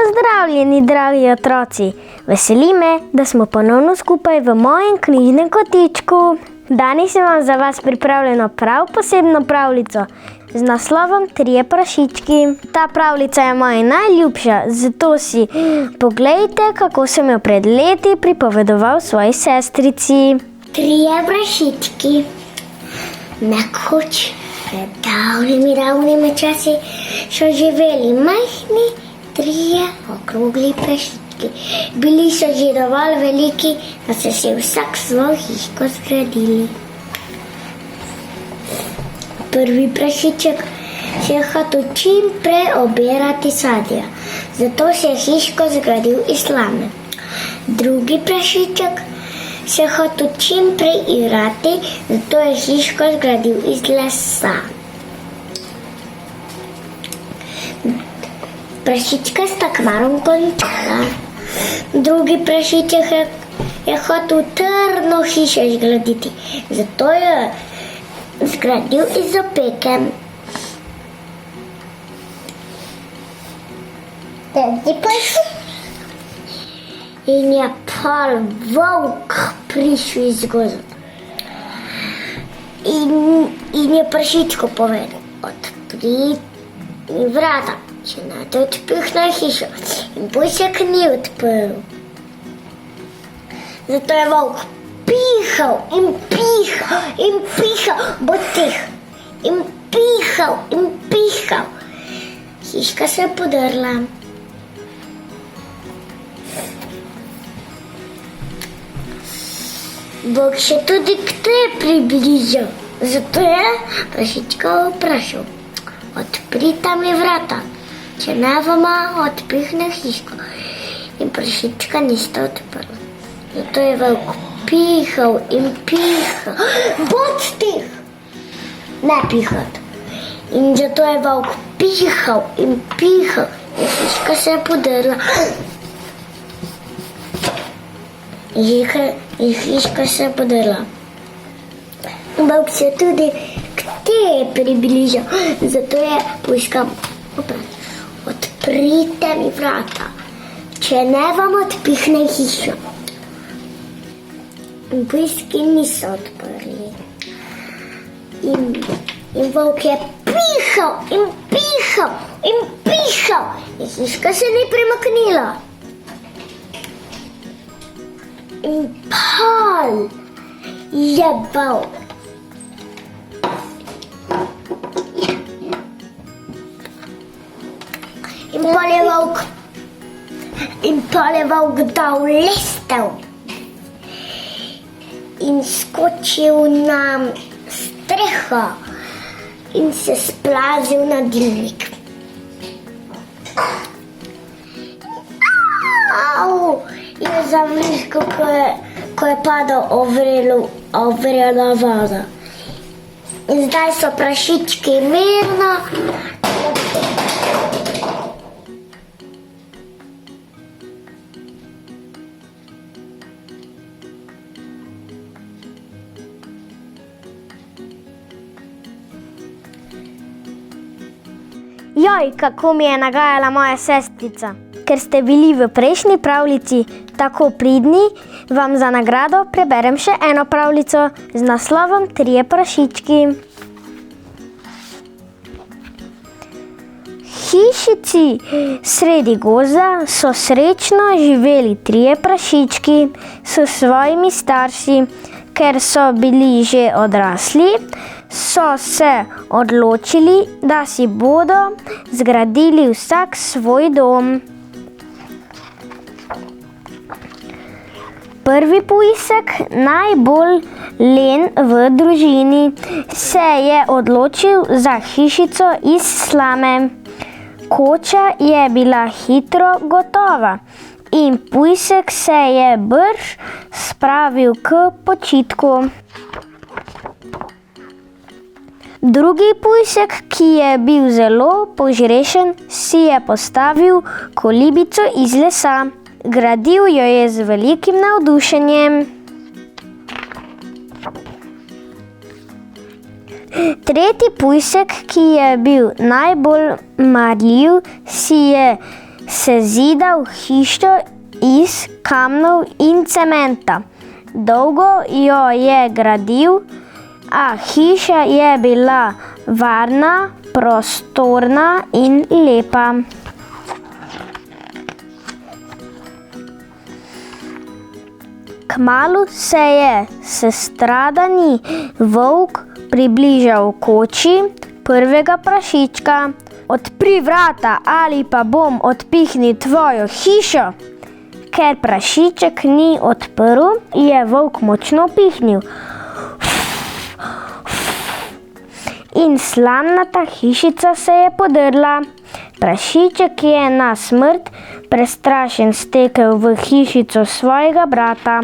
Pozdravljeni, dragi otroci! Veseli me, da smo ponovno skupaj v mojem knjižnem kotičku. Danes imam za vas pripravljeno prav posebno pravljico z naslovom Trije prašički. Ta pravljica je moja najljubša, zato si poglejte, kako sem jo pred leti pripovedoval svoji sestrici. Trije prašički. Nekoč pred davnimi časi so živeli majhni trije okrogli prašički. Bili so že dovolj veliki, da so si vsak svojo hiško zgradili. Prvi prašiček se je hotel čim prej obirati sadje, zato se je hiško zgradil iz slame. Drugi prašiček se je hotel čim prej igrati, zato je hiško zgradil iz lesa. Prašička sta kmarom končala. Drugi prašiček je hotel trdno hišo zgraditi, zato je zgradil iz opeke. Tretji prašiček in je pol volk prišel iz gozda. In je prašičku povedal, odpri vrata, če ne te odpihne hišo. In pusek ni odprl. Zato je volk pihal in pihal in pihal, bo tih. In pihal in pihal. Hiška se je podrla. Bog še tudi k tebi približal, zato je prašička vprašal, odprite mi vrata, če ne vama odpihne hiško. In prašička nista odprla, zato je volk pihal in pihal, bod tih, ne pihat. In zato je volk pihal in pihal in hiška se je podrla. In hiška se je podrla. Volk se tudi k tebi približal, zato je puška vprašal, odprite mi vrata, če ne vam odpihne hišo. In puški niso odprli. In volk je pihal in pihal in pihal in hiška se ni premaknila. In pol je volk. In pol je volk dal lestev in skočil na streho in se splazil na dimnik. Je zavlihko, ko je padal ovrela voda. In zdaj so prašički mirno. Joj, kako mi je nagajala moja sestrica. Ker ste bili v prejšnji pravljici tako pridni, vam za nagrado preberem še eno pravljico z naslovom Trije prašički. V hišici sredi gozda so srečno živeli trije prašički s svojimi starši. Ker so bili že odrasli, so se odločili, da si bodo zgradili vsak svoj dom. Prvi pujsek, najbolj len v družini, se je odločil za hišico iz slame. Koča je bila hitro gotova in pujsek se je brž spravil k počitku. Drugi pujsek, ki je bil zelo požrešen, si je postavil kolibico iz lesa. Gradil jo je z velikim navdušenjem. Tretji pujsek, ki je bil najbolj marljiv, si je sezidal hišo iz kamnov in cementa. Dolgo jo je gradil, a hiša je bila varna, prostorna in lepa. Kmalu se je sestradani volk približal koči prvega prašička. Odpri vrata, ali pa bom odpihnil tvojo hišo. Ker prašiček ni odprl, je volk močno pihnil. In slamnata hišica se je podrla. Prašiček je na smrt prestrašen stekel v hišico svojega brata.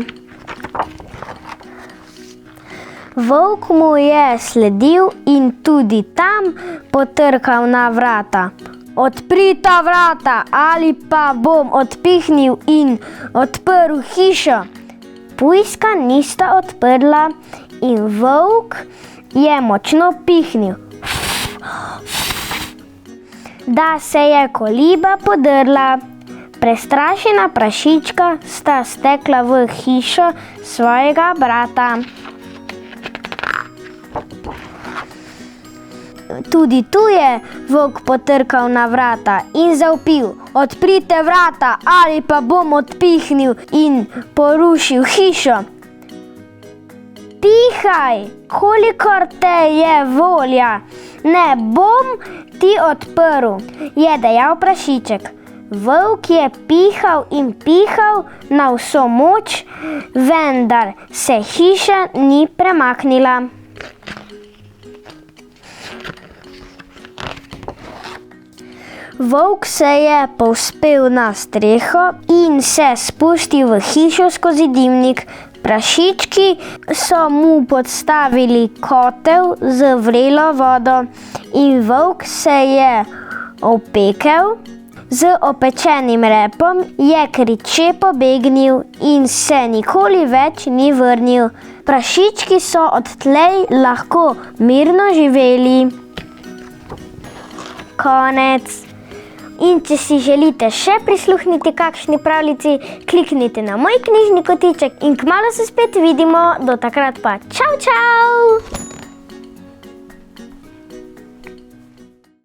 Volk mu je sledil in tudi tam potrkal na vrata. Odpri ta vrata, ali pa bom odpihnil in odprl hišo. Pujska nista odprla in volk je močno pihnil, da se je koliba podrla. Prestrašena prašička sta stekla v hišo svojega brata. Tudi tu je volk potrkal na vrata in zavpil: odprite vrata, ali pa bom odpihnil in porušil hišo. Pihaj, kolikor te je volja, ne bom ti odprl, je dejal prašiček. Volk je pihal in pihal na vso moč, vendar se hiša ni premaknila. Volk se je povzpel na streho in se spustil v hišo skozi dimnik. Prašički so mu podstavili kotel z vrelo vodo in volk se je opekel. Z opečenim repom je kriče pobegnil in se nikoli več ni vrnil. Prašički so odtlej lahko mirno živeli. Konec. In če si želite še prisluhniti kakšni pravljici, kliknite na moj knjižni kotiček in kmalu se spet vidimo. Do takrat pa čau, čau!